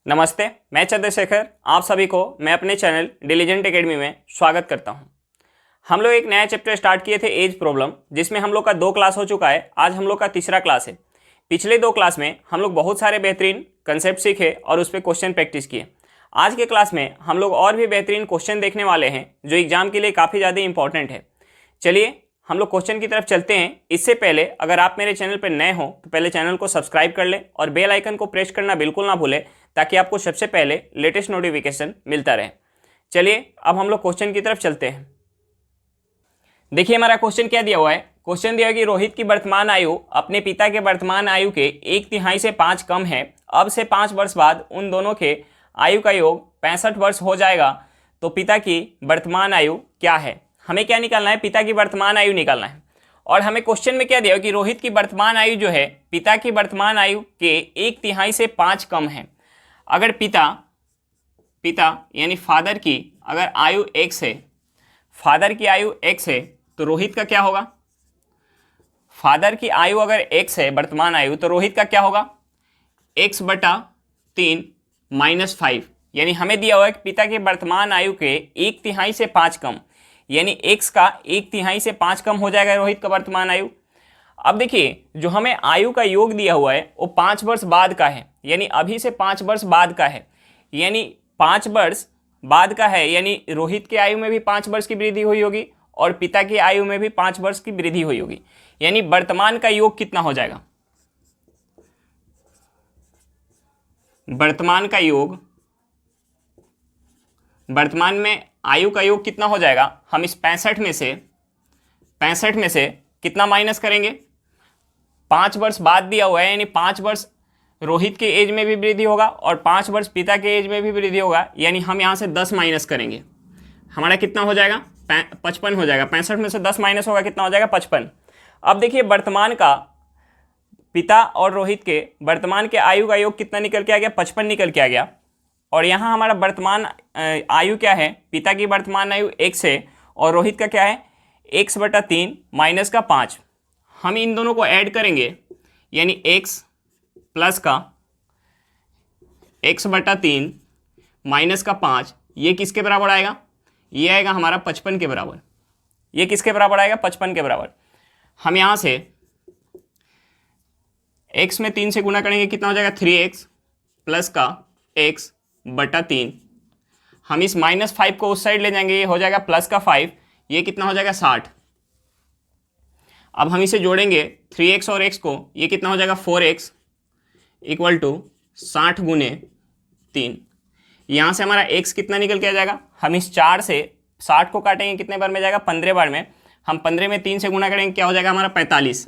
नमस्ते, मैं चंद्रशेखर आप सभी को मैं अपने चैनल डिलीजेंट एकेडमी में स्वागत करता हूं। हम लोग एक नया चैप्टर स्टार्ट किए थे एज प्रॉब्लम, जिसमें हम लोग का 2 क्लास हो चुका है। आज हम लोग का तीसरा क्लास है। पिछले 2 क्लास में हम लोग बहुत सारे बेहतरीन कंसेप्ट सीखे और उस पर क्वेश्चन प्रैक्टिस किए। आज के क्लास में हम लोग और भी बेहतरीन क्वेश्चन देखने वाले हैं जो एग्जाम के लिए काफ़ी ज़्यादा इंपॉर्टेंट है। चलिए हम लोग क्वेश्चन की तरफ चलते हैं। इससे पहले अगर आप मेरे चैनल पर नए हो तो पहले चैनल को सब्सक्राइब कर लें और बेल आइकन को प्रेस करना बिल्कुल ना भूलें, ताकि आपको सबसे पहले लेटेस्ट नोटिफिकेशन मिलता रहे। चलिए अब हम लोग क्वेश्चन की तरफ चलते हैं। देखिए हमारा क्वेश्चन क्या दिया हुआ है। क्वेश्चन दिया है कि रोहित की वर्तमान आयु अपने पिता के वर्तमान आयु के 1/3 से 5 कम है। अब से 5 वर्ष बाद उन दोनों के आयु का योग 65 वर्ष हो जाएगा, तो पिता की वर्तमान आयु क्या है। हमें क्या निकालना है, पिता की वर्तमान आयु निकालना है। और हमें क्वेश्चन में क्या दिया है कि रोहित की वर्तमान आयु जो है पिता की वर्तमान आयु के 1/3 से 5 कम है। अगर पिता यानी फादर की अगर आयु x है, फादर की आयु x है, तो रोहित का क्या होगा। फादर की आयु अगर x है वर्तमान आयु, तो रोहित का क्या होगा x/3 - 5। यानी हमें दिया हुआ है कि पिता की वर्तमान आयु के 1/3 से 5 कम, यानी x का 1/3 से 5 कम हो जाएगा रोहित का वर्तमान आयु। अब देखिए जो हमें आयु का योग दिया हुआ है वो 5 वर्ष बाद का है, यानी अभी से 5 वर्ष बाद का है, यानी 5 वर्ष बाद का है, यानी रोहित की आयु में भी 5 वर्ष की वृद्धि हुई होगी और पिता की आयु में भी 5 वर्ष की वृद्धि हुई होगी। यानी वर्तमान का योग कितना हो जाएगा, वर्तमान का योग, वर्तमान में आयु का योग कितना हो जाएगा। हम इस 65 में से कितना माइनस करेंगे, 5 वर्ष बाद दिया हुआ है, यानी 5 वर्ष रोहित के एज में भी वृद्धि होगा और 5 वर्ष पिता के एज में भी वृद्धि होगा, यानी हम यहाँ से 10 माइनस करेंगे। हमारा कितना हो जाएगा 55 हो जाएगा। 65 में से 10 माइनस होगा, कितना हो जाएगा 55। अब देखिए वर्तमान का पिता और रोहित के वर्तमान के आयु का योग कितना निकल के आ गया, 55 निकल के आ गया। और यहाँ हमारा वर्तमान आयु क्या है, पिता की वर्तमान आयु x है और रोहित का क्या है x/3 माइनस का 5। हम इन दोनों को ऐड करेंगे, यानी x प्लस का x/3 माइनस का 5, ये किसके बराबर आएगा, ये आएगा हमारा 55 के बराबर। ये किसके बराबर आएगा, 55 के बराबर। हम यहाँ से x में 3 से गुना करेंगे, कितना हो जाएगा 3x प्लस का x/3। हम इस -5 को उस साइड ले जाएंगे, ये हो जाएगा प्लस का 5, ये कितना हो जाएगा 60। अब हम इसे जोड़ेंगे 3x और x को, ये कितना हो जाएगा 4x = 60 × 3। यहाँ से हमारा x कितना निकल के आ जाएगा, हम इस 4 से 60 को काटेंगे, कितने बार में जाएगा 15 बार में। हम 15 में 3 से गुना करेंगे, क्या हो जाएगा हमारा 45।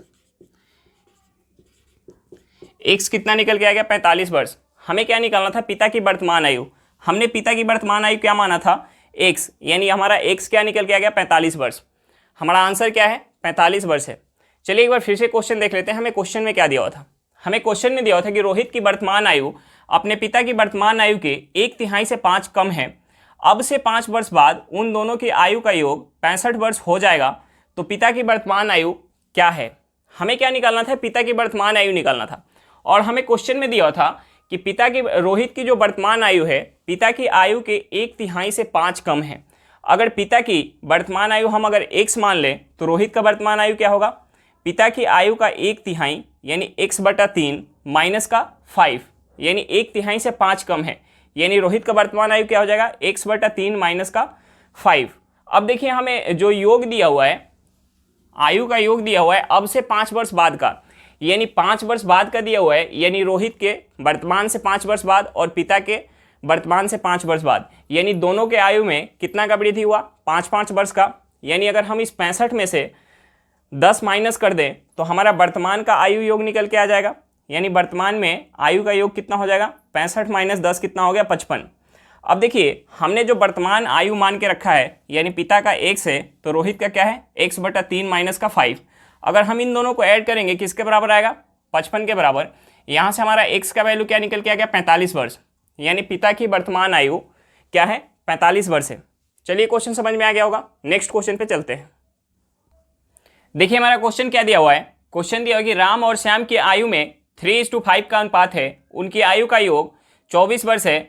x कितना निकल के आ गया 45 वर्ष। हमें क्या निकालना था, पिता की वर्तमान आयु। हमने पिता की वर्तमान आयु क्या माना था x, यानी हमारा x क्या निकल के आ गया 45 वर्ष। हमारा आंसर क्या है 45 वर्ष है। चलिए एक बार फिर से क्वेश्चन देख लेते हैं। हमें क्वेश्चन में क्या दिया हुआ था, हमें क्वेश्चन में दिया हुआ था कि रोहित की वर्तमान आयु अपने पिता की वर्तमान आयु के 1/3 से 5 कम है। अब से 5 वर्ष बाद उन दोनों की आयु का योग 65 वर्ष हो जाएगा, तो पिता की वर्तमान आयु क्या है। हमें क्या निकालना था, पिता की वर्तमान आयु निकालना था। और हमें क्वेश्चन में दिया हुआ था कि रोहित की जो वर्तमान आयु है पिता की आयु के 1/3 से 5 कम है। अगर पिता की वर्तमान आयु हम अगर x मान लें, तो रोहित का वर्तमान आयु क्या होगा, पिता की आयु का 1/3 यानी x/3 माइनस का 5, यानी 1/3 से 5 कम है, यानी रोहित का वर्तमान आयु क्या हो जाएगा x/3 माइनस का 5। अब देखिए हमें जो योग दिया हुआ है, आयु का योग दिया हुआ है अब से 5 वर्ष बाद का, यानी 5 वर्ष बाद का दिया हुआ है, यानी रोहित के वर्तमान से 5 वर्ष बाद और पिता के वर्तमान से 5 वर्ष बाद, यानी दोनों के आयु में कितना का वृद्धि हुआ 5-5 वर्ष का। यानी अगर हम इस 65 में से 10 माइनस कर दें तो हमारा वर्तमान का आयु योग निकल के आ जाएगा, यानी वर्तमान में आयु का योग कितना हो जाएगा 65 - 10 कितना हो गया 55। अब देखिए हमने जो वर्तमान आयु मान के रखा है, यानी पिता का x है, तो रोहित का क्या है x/3 माइनस का 5। अगर हम इन दोनों को ऐड करेंगे किसके बराबर आएगा 55 के बराबर। यहाँ से हमारा x का वैल्यू क्या निकल के आ गया 45 वर्ष, यानी पिता की वर्तमान आयु क्या है 45 वर्ष है। चलिए क्वेश्चन समझ में आ गया होगा। नेक्स्ट क्वेश्चन पे चलते हैं। देखिए हमारा क्वेश्चन क्या दिया हुआ है, क्वेश्चन दिया हुआ कि राम और श्याम की आयु में 3:5 का अनुपात है। उनकी आयु का योग 24 वर्ष है,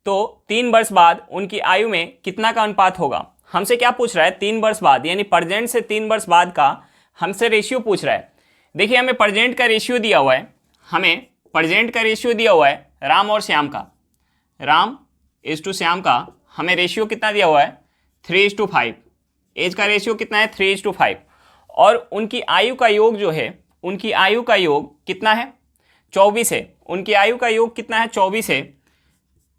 तो 3 वर्ष बाद उनकी आयु में कितना का अनुपात होगा। हमसे क्या पूछ रहा है, 3 वर्ष बाद, यानी प्रेजेंट से 3 वर्ष बाद का हमसे रेशियो पूछ रहा है। देखिए हमें प्रेजेंट का रेशियो दिया हुआ है, हमें प्रेजेंट का रेशियो दिया हुआ है राम और श्याम का, राम इज टू श्याम का हमें रेशियो कितना दिया हुआ है 3:5। एज का रेशियो कितना है 3:5। और उनकी आयु का योग जो है, उनकी आयु का योग कितना है 24 है। उनकी आयु का योग कितना है 24 है।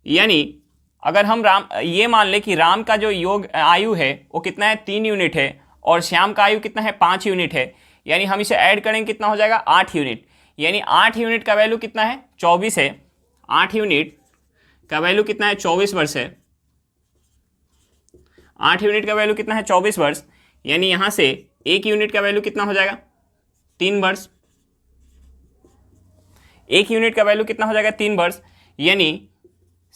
यानी अगर हम ये मान ले कि राम का जो योग आयु है वो कितना है 3 यूनिट है और श्याम का आयु कितना है 5 यूनिट है, यानी हम इसे ऐड करेंगे कितना हो जाएगा 8 यूनिट। यानी 8 यूनिट का वैल्यू कितना है 24 है। 8 यूनिट का वैल्यू कितना है 24 वर्ष है। 8 यूनिट का वैल्यू कितना है 24 वर्ष। यानी यहाँ से 1 यूनिट का वैल्यू कितना हो जाएगा 3 वर्ष। 1 यूनिट का वैल्यू कितना हो जाएगा 3 वर्ष। यानी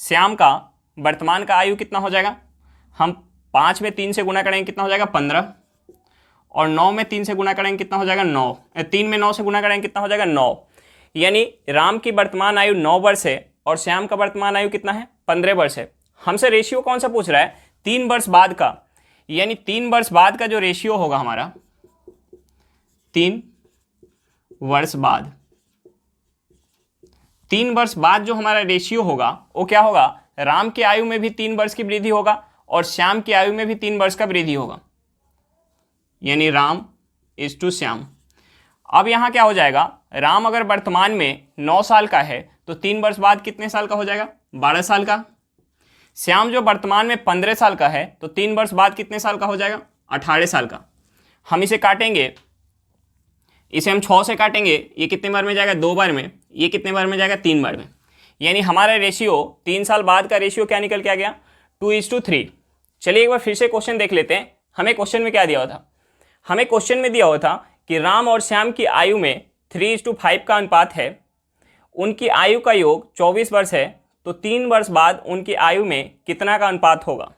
श्याम का वर्तमान का आयु कितना हो जाएगा, हम 5 में 3 से गुणा करेंगे कितना हो जाएगा 15, और 9 में 3 से गुणा करेंगे कितना हो जाएगा 9, 3 में 9 से गुणा करेंगे कितना हो जाएगा 9। यानी राम की वर्तमान आयु 9 वर्ष है और श्याम का वर्तमान आयु कितना है 15 वर्ष है। हमसे रेशियो कौन सा पूछ रहा है 3 वर्ष बाद का, यानी 3 वर्ष बाद का जो रेशियो होगा हमारा 3 वर्ष बाद, 3 वर्ष बाद जो हमारा रेशियो होगा वो क्या होगा, राम की आयु में भी 3 वर्ष की वृद्धि होगा और श्याम की आयु में भी 3 वर्ष का वृद्धि होगा, यानी राम इज टू श्याम। अब यहाँ क्या हो जाएगा, राम अगर वर्तमान में 9 साल का है तो 3 वर्ष बाद कितने साल का हो जाएगा 12 साल का। श्याम जो वर्तमान में 15 साल का है तो 3 वर्ष बाद कितने साल का हो जाएगा 18 साल का। हम इसे काटेंगे, इसे हम 6 से काटेंगे, ये कितने बार में जाएगा 2 बार में, ये कितने बार में जाएगा 3 बार में। यानी हमारा रेशियो 3 साल बाद का रेशियो क्या निकल के आ गया 2:3। चलिए एक बार फिर से क्वेश्चन देख लेते हैं। हमें क्वेश्चन में क्या दिया हुआ था, हमें क्वेश्चन में दिया हुआ था कि राम और श्याम की आयु में 3:5 का अनुपात है। उनकी आयु का योग 24 वर्ष है, तो 3 वर्ष बाद उनकी आयु में कितना का अनुपात होगा।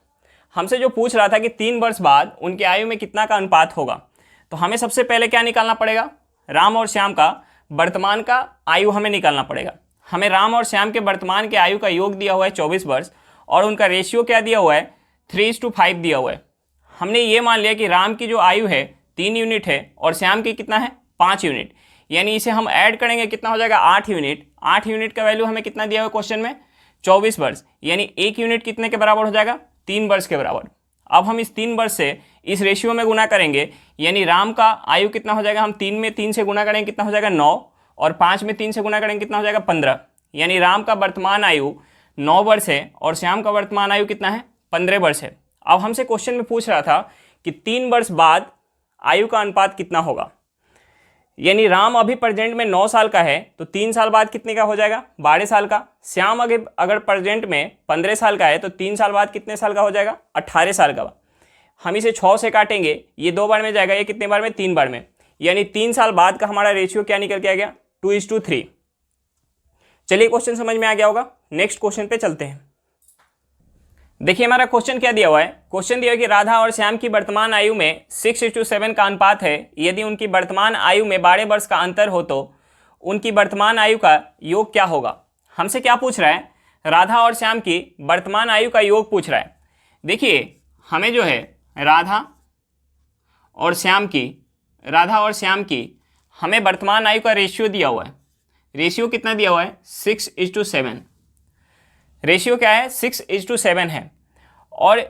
हमसे जो पूछ रहा था कि 3 वर्ष बाद उनकी आयु में कितना का अनुपात होगा, तो हमें सबसे पहले क्या निकालना पड़ेगा, राम और श्याम का वर्तमान का आयु हमें निकालना पड़ेगा। हमें राम और श्याम के वर्तमान के आयु का योग दिया हुआ है 24 वर्ष और उनका रेशियो क्या दिया हुआ है 3:5 दिया हुआ है। हमने ये मान लिया कि राम की जो आयु है 3 यूनिट है और श्याम की कितना है 5 यूनिट, यानी इसे हम ऐड करेंगे कितना हो जाएगा 8 यूनिट। 8 यूनिट का वैल्यू हमें कितना दिया हुआ क्वेश्चन में 24 वर्ष, यानी 1 यूनिट कितने के बराबर हो जाएगा 3 वर्ष के बराबर। अब हम इस 3 वर्ष से इस रेशियो में गुना करेंगे, यानी राम का आयु कितना हो जाएगा, हम 3 में 3 से गुना करेंगे कितना हो जाएगा 9, और 5 में 3 से गुना करेंगे कितना हो जाएगा 15। यानी राम का वर्तमान आयु 9 वर्ष है और श्याम का वर्तमान आयु कितना है 15 वर्ष है। अब हमसे क्वेश्चन में पूछ रहा था कि 3 वर्ष बाद आयु का अनुपात कितना होगा, यानी राम अभी प्रेजेंट में 9 साल का है तो 3 साल बाद कितने का हो जाएगा 12 साल का। श्याम अगर प्रेजेंट में 15 साल का है तो 3 साल बाद कितने साल का हो जाएगा 18 साल का। हम इसे 6 से काटेंगे, ये 2 बार में जाएगा, ये कितने बार में 3 बार में, यानी 3 साल बाद का हमारा रेशियो क्या निकल के आ गया 2:3। चलिए क्वेश्चन समझ में आ गया होगा। नेक्स्ट क्वेश्चन पे चलते हैं। देखिए हमारा क्वेश्चन क्या दिया हुआ है, क्वेश्चन दिया है कि राधा और श्याम की वर्तमान आयु में 6:7 का अनुपात है। यदि उनकी वर्तमान आयु में 12 वर्ष का अंतर हो तो उनकी वर्तमान आयु का योग क्या होगा। हमसे क्या पूछ रहा है, राधा और श्याम की वर्तमान आयु का योग पूछ रहा है। देखिए हमें जो है राधा और श्याम की हमें वर्तमान आयु का रेशियो दिया हुआ है। रेशियो कितना दिया हुआ है 6:7। रेशियो क्या है 6:7 है और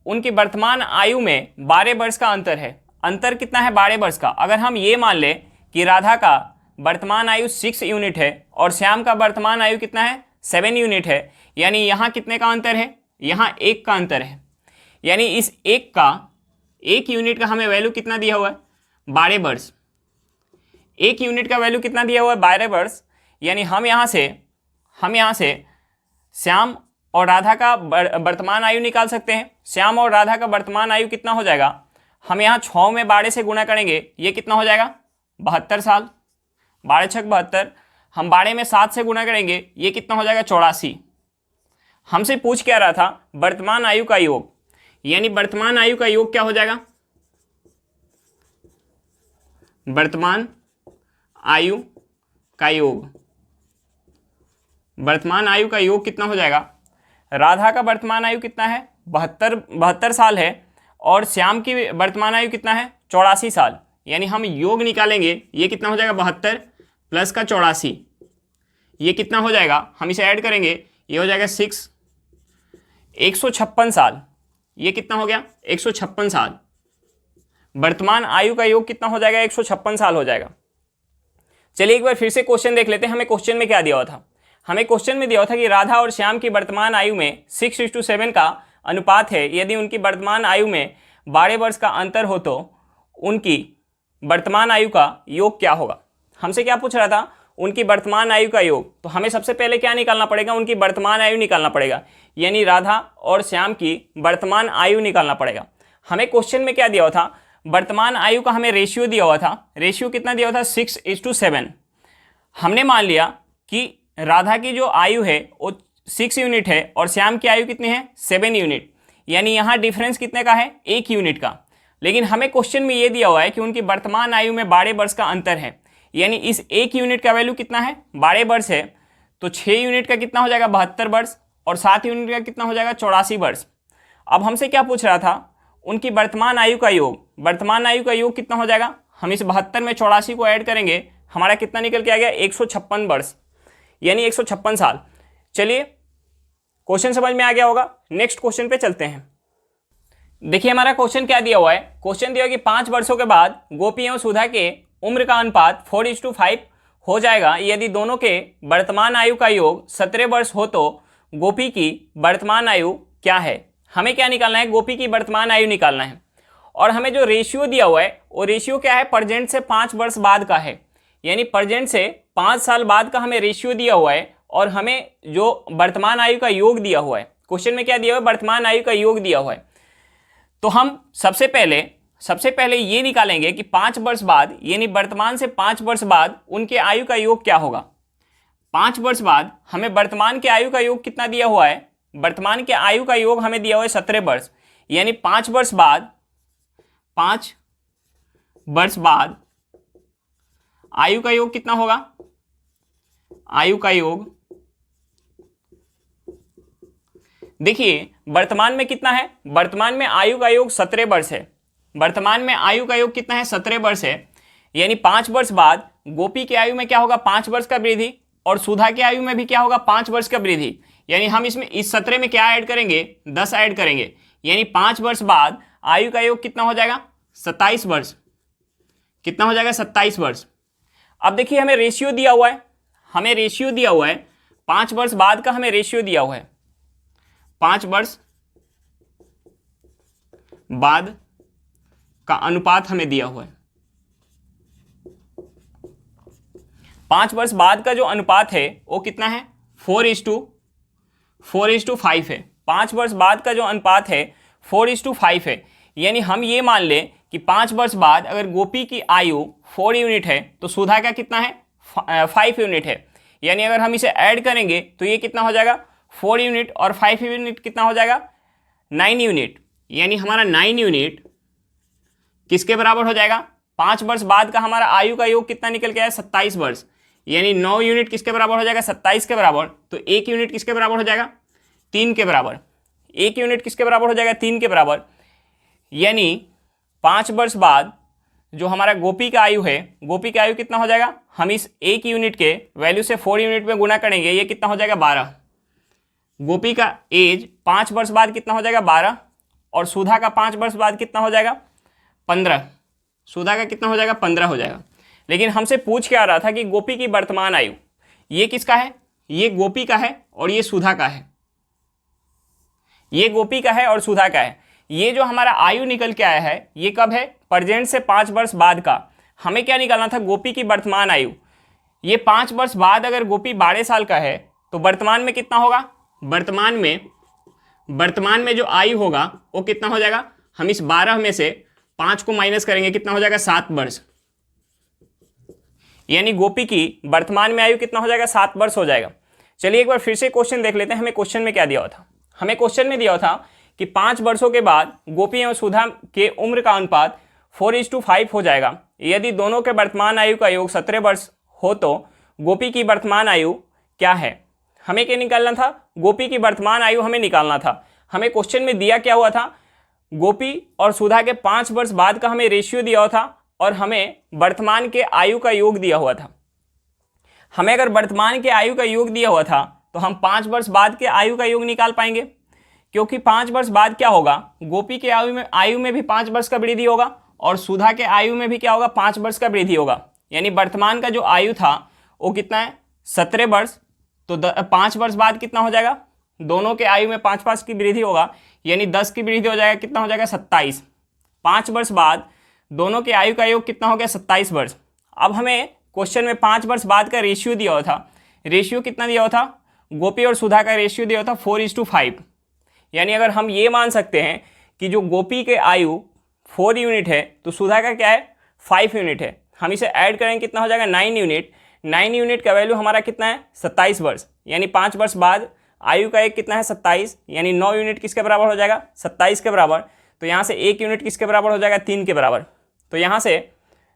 उनकी वर्तमान आयु में 12 वर्ष का अंतर है। अंतर कितना है 12 वर्ष का। अगर हम ये मान लें कि राधा का वर्तमान आयु 6 यूनिट है और श्याम का वर्तमान आयु कितना है 7 यूनिट है, यानी यहाँ कितने का अंतर है, यहाँ 1 का अंतर है। यानी इस 1 यूनिट का हमें वैल्यू कितना दिया हुआ है 12 वर्ष। 1 यूनिट का वैल्यू कितना दिया हुआ है 12 वर्ष। यानी हम यहाँ से श्याम और राधा का वर्तमान आयु निकाल सकते हैं। श्याम और राधा का वर्तमान आयु कितना हो जाएगा, हम यहाँ 6 में 12 से गुणा करेंगे, ये कितना हो जाएगा 72 साल। 12 छक 72, हम 12 में 7 से गुणा करेंगे, ये कितना हो जाएगा 84। हमसे पूछ क्या रहा था वर्तमान आयु का योग, यानी वर्तमान आयु का योग क्या हो जाएगा, वर्तमान आयु का योग। वर्तमान आयु का योग कितना हो जाएगा? राधा का वर्तमान आयु कितना है? 72 साल है और श्याम की वर्तमान आयु कितना है? 84 साल। यानी हम योग निकालेंगे, ये कितना हो जाएगा? 72 प्लस का 84, ये कितना हो जाएगा? हम इसे ऐड करेंगे, ये हो जाएगा 6, 156 साल। ये कितना हो गया? 156 साल। वर्तमान आयु का योग कितना हो जाएगा? 156 साल हो जाएगा। चलिए एक बार फिर से क्वेश्चन देख लेते हैं। हमें क्वेश्चन में क्या दिया हुआ था? हमें क्वेश्चन में दिया हुआ था कि राधा और श्याम की वर्तमान आयु में 6:7 का अनुपात है। यदि उनकी वर्तमान आयु में 12 वर्ष का अंतर हो तो उनकी वर्तमान आयु का योग क्या होगा? हमसे क्या पूछ रहा था? उनकी वर्तमान आयु का योग। तो हमें सबसे पहले क्या निकालना पड़ेगा? उनकी वर्तमान आयु निकालना पड़ेगा, यानी राधा और श्याम की वर्तमान आयु निकालना पड़ेगा। हमें क्वेश्चन में क्या दिया हुआ था? वर्तमान आयु का हमें रेशियो दिया हुआ था। रेशियो कितना दिया हुआ था? 6:7। हमने मान लिया कि राधा की जो आयु है वो 6 यूनिट है और श्याम की आयु कितनी है? 7 यूनिट। यानी यहाँ डिफरेंस कितने का है? 1 यूनिट का। लेकिन हमें क्वेश्चन में ये दिया हुआ है कि उनकी वर्तमान आयु में 12 वर्ष का अंतर है। यानी इस 1 यूनिट का वैल्यू कितना है? 12 वर्ष है। तो 6 यूनिट का कितना हो जाएगा? 72 वर्ष। और 7 यूनिट का कितना हो जाएगा? 84 वर्ष। अब हमसे क्या पूछ रहा था? उनकी वर्तमान आयु का योग। वर्तमान आयु का योग कितना हो जाएगा? हम इस 72 में 84 को ऐड करेंगे, हमारा कितना निकल के आ गया? 156 वर्ष, यानी 156 साल। चलिए क्वेश्चन समझ में आ गया होगा। नेक्स्ट क्वेश्चन पे चलते हैं। देखिए हमारा क्वेश्चन क्या दिया हुआ है। क्वेश्चन दिया कि 5 वर्षों के बाद गोपी एवं सुधा के उम्र का अनुपात 4:5 हो जाएगा यदि दोनों के वर्तमान आयु का योग 17 वर्ष हो तो गोपी की वर्तमान आयु क्या है? हमें क्या निकालना है? गोपी की वर्तमान आयु निकालना है। और हमें जो रेशियो दिया हुआ है वो रेशियो क्या है? प्रेजेंट से 5 वर्ष बाद का है। यानी प्रेजेंट से 5 साल बाद का हमें रेशियो दिया हुआ है और हमें जो वर्तमान आयु का योग दिया हुआ है। क्वेश्चन में क्या दिया हुआ है? वर्तमान आयु का योग दिया हुआ है। तो हम सबसे पहले ये निकालेंगे कि 5 वर्ष बाद, यानी वर्तमान से 5 वर्ष बाद उनके आयु का योग क्या होगा। 5 वर्ष बाद हमें वर्तमान के आयु का योग कितना दिया हुआ है? वर्तमान के आयु का योग हमें दिया हुआ है 17 वर्ष। यानी 5 वर्ष बाद आयु का योग कितना होगा? आयु का योग देखिए वर्तमान में कितना है? वर्तमान में आयु का योग 17 वर्ष है। वर्तमान में आयु का योग कितना है? 17 वर्ष है। यानी 5 वर्ष बाद गोपी की आयु में क्या होगा? 5 वर्ष का वृद्धि, और सुधा की आयु में भी क्या होगा? 5 वर्ष का वृद्धि। यानी हम इसमें इस 17 में क्या ऐड करेंगे? 10 ऐड करेंगे। यानी 5 वर्ष बाद आयु का योग कितना हो जाएगा? 27 वर्ष। कितना हो जाएगा? 27 वर्ष। अब देखिए हमें रेशियो दिया हुआ है, 5 वर्ष बाद का हमें रेशियो दिया हुआ है। 5 वर्ष बाद का अनुपात हमें दिया हुआ है। 5 वर्ष बाद का जो अनुपात है वो कितना है? 4:5 है। 5 वर्ष बाद का जो अनुपात है 4:5 है। यानी हम ये मान लें कि 5 वर्ष बाद अगर गोपी की आयु 4 यूनिट है तो सुधा का कितना है? 5 यूनिट है। यानी अगर हम इसे ऐड करेंगे तो ये कितना हो जाएगा? 4 यूनिट और 5 यूनिट कितना हो जाएगा? 9 यूनिट। यानी हमारा 9 यूनिट किसके बराबर हो जाएगा? 5 वर्ष बाद का हमारा आयु का योग कितना निकल के आया? 27 वर्ष। यानी 9 यूनिट किसके बराबर हो जाएगा? 27 के बराबर। तो 1 यूनिट किसके बराबर हो जाएगा? 3 के बराबर। 1 यूनिट किसके बराबर हो जाएगा? 3 के बराबर। यानी 5 वर्ष बाद जो हमारा गोपी का आयु है, गोपी का आयु कितना हो जाएगा? हम इस 1 यूनिट के वैल्यू से 4 यूनिट में गुना करेंगे, ये कितना हो जाएगा? 12। गोपी का एज 5 वर्ष बाद कितना हो जाएगा? 12। और सुधा का 5 वर्ष बाद कितना हो जाएगा? 15। सुधा का कितना हो जाएगा? 15 हो जाएगा। लेकिन हमसे पूछ के आ रहा था कि गोपी की वर्तमान आयु, ये किसका है? ये गोपी का है और ये सुधा का है। ये गोपी का है और सुधा का है। ये जो हमारा आयु निकल के आया है ये कब है? प्रेजेंट से 5 वर्ष बाद का। हमें क्या निकालना था? गोपी की वर्तमान आयु। ये 5 वर्ष बाद अगर गोपी 12 साल का है तो वर्तमान में कितना होगा? वर्तमान में जो आयु होगा वो कितना हो जाएगा? हम इस 12 में से 5 को माइनस करेंगे, कितना हो जाएगा? 7 वर्ष। यानी गोपी की वर्तमान में आयु कितना हो जाएगा? 7 वर्ष हो जाएगा। चलिए एक बार फिर से क्वेश्चन देख लेते हैं। हमें क्वेश्चन में क्या दिया हुआ था? हमें क्वेश्चन में दिया हुआ था कि 5 वर्षों के बाद गोपी एवं सुधा के उम्र का अनुपात 4:5 हो जाएगा यदि दोनों के वर्तमान आयु का योग 17 वर्ष हो तो गोपी की वर्तमान आयु क्या है? हमें क्या निकालना था, गोपी की वर्तमान आयु हमें निकालना था। हमें क्वेश्चन में दिया क्या हुआ था, गोपी और सुधा के 5 वर्ष बाद का हमें रेशियो दिया हुआ था और हमें वर्तमान के आयु का योग दिया हुआ था। हमें अगर वर्तमान के आयु का योग दिया हुआ था तो हम 5 वर्ष बाद के आयु का योग निकाल पाएंगे, क्योंकि 5 वर्ष बाद क्या होगा, गोपी के आयु में भी 5 वर्ष का वृद्धि होगा और सुधा के आयु में भी क्या होगा, 5 वर्ष का वृद्धि होगा। यानी वर्तमान का जो आयु था वो कितना है, 17 वर्ष। तो 5 वर्ष बाद कितना हो जाएगा, दोनों के आयु में 5-5 की वृद्धि होगा, यानी 10 की वृद्धि हो जाएगा, कितना हो जाएगा 27। 5 वर्ष बाद दोनों के आयु का योग कितना हो गया, 27 वर्ष। अब हमें क्वेश्चन में 5 वर्ष बाद का रेशियो दिया हुआ था। रेशियो कितना दिया हुआ था, गोपी और सुधा का रेशियो दिया हुआ था 4:5। यानी अगर हम ये मान सकते हैं कि जो गोपी के आयु 4 यूनिट है तो सुधा का क्या है, 5 यूनिट है। हम इसे ऐड करेंगे, कितना हो जाएगा, 9 यूनिट। 9 यूनिट का वैल्यू हमारा कितना है, 27 वर्ष। यानी 5 वर्ष बाद आयु का एक कितना है, 27। यानी 9 यूनिट किसके बराबर हो जाएगा, 27 के बराबर। तो यहाँ से 1 यूनिट किसके बराबर हो जाएगा, 3 के बराबर। तो यहाँ से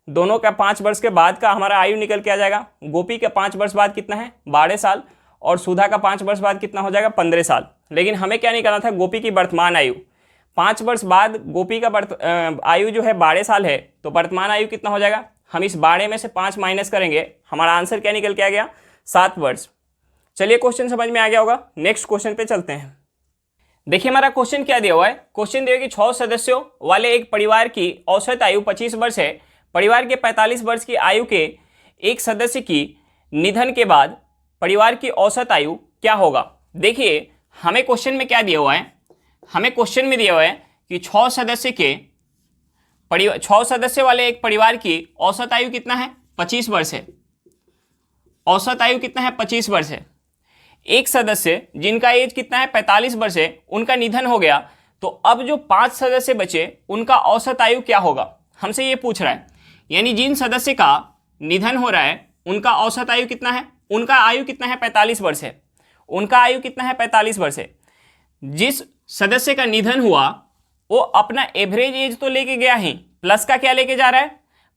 दोनों का 5 वर्ष के बाद का हमारा आयु निकल के आ जाएगा। गोपी का 5 वर्ष बाद कितना है, 12 साल, और सुधा का 5 वर्ष बाद कितना हो जाएगा, 15 साल। लेकिन हमें क्या निकालना था, गोपी की वर्तमान आयु। 5 वर्ष बाद गोपी का आयु जो है 12 साल है, तो वर्तमान आयु कितना हो जाएगा, हम इस 12 में से 5 माइनस करेंगे, हमारा आंसर क्या निकल के आ गया, 7 वर्ष। चलिए क्वेश्चन समझ में आ गया होगा, नेक्स्ट क्वेश्चन पे चलते हैं। देखिए हमारा क्वेश्चन क्या दिया हुआ है, क्वेश्चन दिया कि 6 सदस्यों वाले एक परिवार की औसत आयु 25 वर्ष है। परिवार के 45 वर्ष की आयु के एक सदस्य की निधन के बाद परिवार की औसत आयु क्या होगा। देखिए हमें क्वेश्चन में क्या दिया हुआ है, हमें क्वेश्चन में दिया हुआ है कि 6 सदस्य वाले एक परिवार की औसत आयु कितना है, 25 वर्ष है। औसत आयु कितना है, 25 वर्ष है। एक सदस्य जिनका एज कितना है, 45 वर्ष है, उनका निधन हो गया, तो अब जो 5 सदस्य बचे उनका औसत आयु क्या होगा, हमसे ये पूछ रहा है। यानी जिन सदस्य का निधन हो रहा है उनका औसत आयु कितना है, उनका आयु कितना है, 45 वर्ष है। उनका आयु कितना है, 45 वर्ष है। जिस सदस्य का निधन हुआ वो अपना एवरेज एज तो लेके गया ही, प्लस का क्या लेके जा रहा है,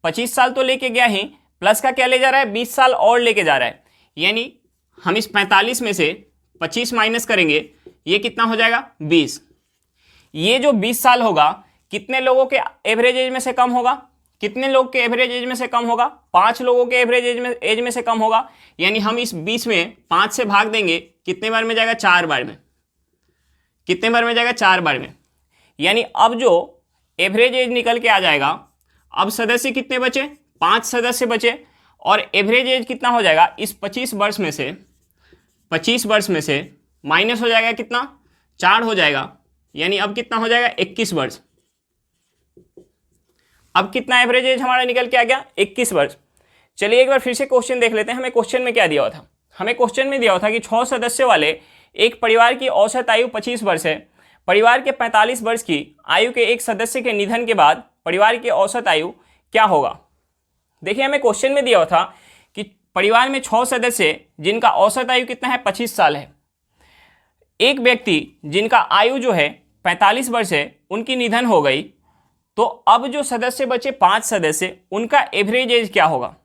25 साल तो लेके गया ही, प्लस का क्या ले जा रहा है, 20 साल और लेके जा रहा है। यानी हम इस 45 में से 25 माइनस करेंगे, ये कितना हो जाएगा, 20। ये जो 20 साल होगा कितने लोगों के एवरेज एज में से कम होगा, कितने लोग के एवरेज एज में से कम होगा, 5 लोगों के एवरेज एज में से कम होगा। यानी हम इस 20 में 5 से भाग देंगे, कितने बार में जाएगा, 4 बार में। कितने बार में जाएगा, 4 बार में। यानी अब जो एवरेज एज निकल के आ जाएगा, अब सदस्य कितने बचे, 5 सदस्य बचे, और एवरेज एज कितना हो जाएगा, इस 25 वर्ष में से माइनस हो जाएगा कितना, 4 हो जाएगा। यानी अब कितना हो जाएगा, 21 वर्ष। अब कितना एवरेज एज हमारा निकल के आ गया, 21 वर्ष। चलिए एक बार फिर से क्वेश्चन देख लेते हैं, हमें क्वेश्चन में क्या दिया हुआ था। हमें क्वेश्चन में दिया हुआ था कि 6 सदस्य वाले एक परिवार की औसत आयु 25 वर्ष है। परिवार के 45 वर्ष की आयु के एक सदस्य के निधन के बाद परिवार की औसत आयु क्या होगा। देखिए हमें क्वेश्चन में दिया हुआ था कि परिवार में 6 सदस्य जिनका औसत आयु कितना है, 25 साल है। एक व्यक्ति जिनका आयु जो है 45 वर्ष है, उनकी निधन हो गई, तो अब जो सदस्य बचे 5 सदस्य, उनका एवरेज एज क्या होगा।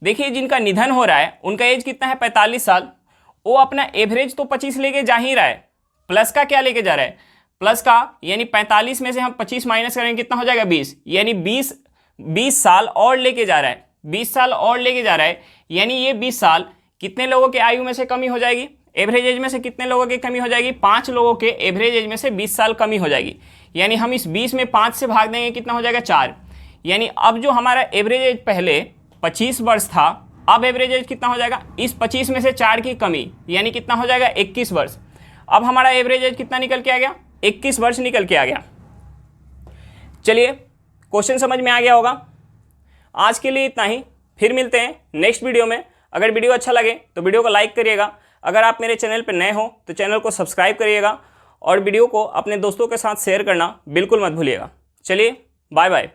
देखिए जिनका निधन हो रहा है उनका एज कितना है, 45 साल। वो अपना एवरेज तो 25 लेके जा ही रहा है, प्लस का क्या लेके जा रहा है, प्लस का, यानी 45 में से हम 25 माइनस करेंगे, कितना हो जाएगा, 20। यानी 20 साल और लेके जा रहा है, 20 साल और लेके जा रहा है। यानी ये 20 साल कितने लोगों के आयु में से कमी हो जाएगी, एवरेज एज में से कितने लोगों की कमी हो जाएगी, 5 लोगों के एवरेज एज में से 20 साल कमी हो जाएगी। यानी हम इस 20 में 5 से भाग देंगे, कितना हो जाएगा, 4। यानी अब जो हमारा एवरेज एज पहले 25 वर्ष था, अब एवरेज एज कितना हो जाएगा, इस 25 में से 4 की कमी, यानी कितना हो जाएगा, 21 वर्ष। अब हमारा एवरेज एज कितना निकल के आ गया, 21 वर्ष निकल के आ गया। चलिए क्वेश्चन समझ में आ गया होगा। आज के लिए इतना ही, फिर मिलते हैं नेक्स्ट वीडियो में। अगर वीडियो अच्छा लगे तो वीडियो को लाइक करिएगा। अगर आप मेरे चैनल पर नए हो तो चैनल को सब्सक्राइब करिएगा और वीडियो को अपने दोस्तों के साथ शेयर करना बिल्कुल मत भूलिएगा। चलिए बाय बाय।